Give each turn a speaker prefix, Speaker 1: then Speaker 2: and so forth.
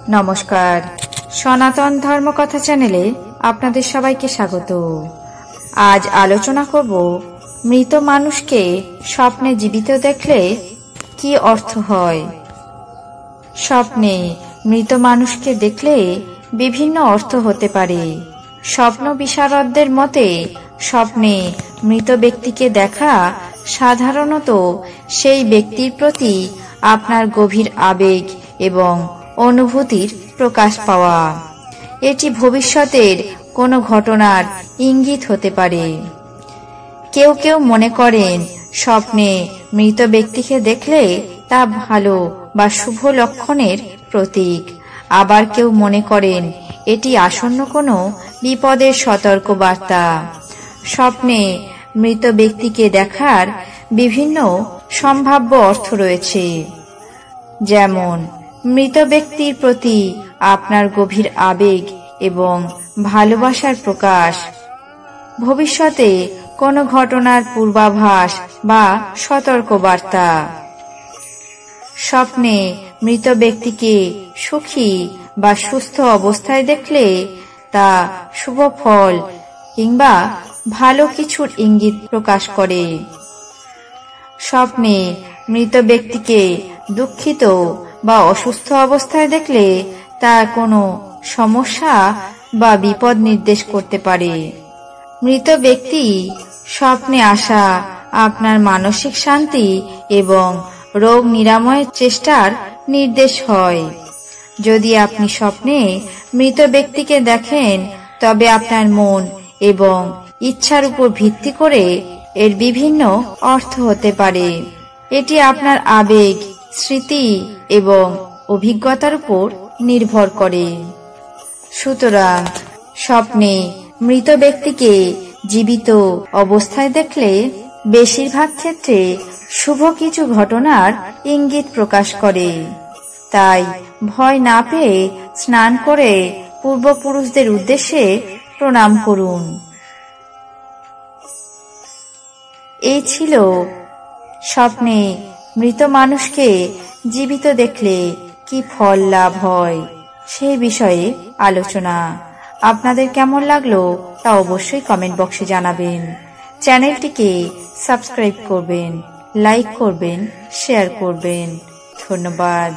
Speaker 1: নমস্কার, সনাতন ধর্মকথা চ্যানেলে আপনাদের সবাইকে স্বাগত। আজ আলোচনা করব মৃত মানুষকে স্বপ্নে জীবিত দেখলে কি অর্থ হয়। স্বপ্নে মৃত মানুষকে দেখলে বিভিন্ন অর্থ হতে পারে। স্বপ্ন বিশারদদের মতে স্বপ্নে মৃত ব্যক্তিকে দেখা সাধারণত সেই ব্যক্তির প্রতি আপনার গভীর আবেগ এবং অনুভূতির প্রকাশ পাওয়া। এটি ভবিষ্যতের কোনো ঘটনার ইঙ্গিত হতে পারে। কেউ কেউ মনে করেন স্বপ্নে মৃত ব্যক্তিকে দেখলে তা ভালো বা শুভ লক্ষণের প্রতীক। আবার কেউ মনে করেন এটি আসন্ন কোনো বিপদের সতর্ক বার্তা। স্বপ্নে মৃত ব্যক্তিকে দেখার বিভিন্ন সম্ভাব্য অর্থ রয়েছে, যেমন মৃত ব্যক্তির প্রতি আপনার গভীর আবেগ এবং ভালোবাসার প্রকাশ, ভবিষ্যতে কোনো ঘটনার পূর্বাভাস বা সতর্কবার্তা। স্বপ্নে মৃত ব্যক্তিকে সুখী বা সুস্থ অবস্থায় দেখলে তা শুভ ফল কিংবা ভালো কিছুর ইঙ্গিত প্রকাশ করে। স্বপ্নে মৃত ব্যক্তিকে দুঃখিত বা অসুস্থ অবস্থায় দেখলে তা কোনো সমস্যা বা বিপদ নির্দেশ করতে পারে। মৃত ব্যক্তি স্বপ্নে আসা আপনার মানসিক শান্তি এবং রোগ নিরাময়ের চেষ্টার নির্দেশ হয়। যদি আপনি স্বপ্নে মৃত ব্যক্তিকে দেখেন, তবে আপনার মন এবং ইচ্ছার উপর ভিত্তি করে এর বিভিন্ন অর্থ হতে পারে। এটি আপনার আবেগ, স্মৃতি এবং অভিজ্ঞতার উপর নির্ভর করে। সুতরাং স্বপ্নে মৃত ব্যক্তিকে জীবিত অবস্থায় দেখলে বেশিরভাগ ক্ষেত্রে শুভ কিছু ঘটনার ইঙ্গিত প্রকাশ করে। তাই ভয় না পেয়ে স্নান করে পূর্বপুরুষদের উদ্দেশ্যে প্রণাম করুন। এই ছিল স্বপ্নে মৃত মানুষকে জীবিত দেখলে কি ফল লাভ হয় সেই বিষয়ে আলোচনা। আপনাদের কেমন লাগলো তা অবশ্যই কমেন্ট বক্সে জানাবেন। চ্যানেলটিকে সাবস্ক্রাইব করবেন, লাইক করবেন, শেয়ার করবেন। ধন্যবাদ।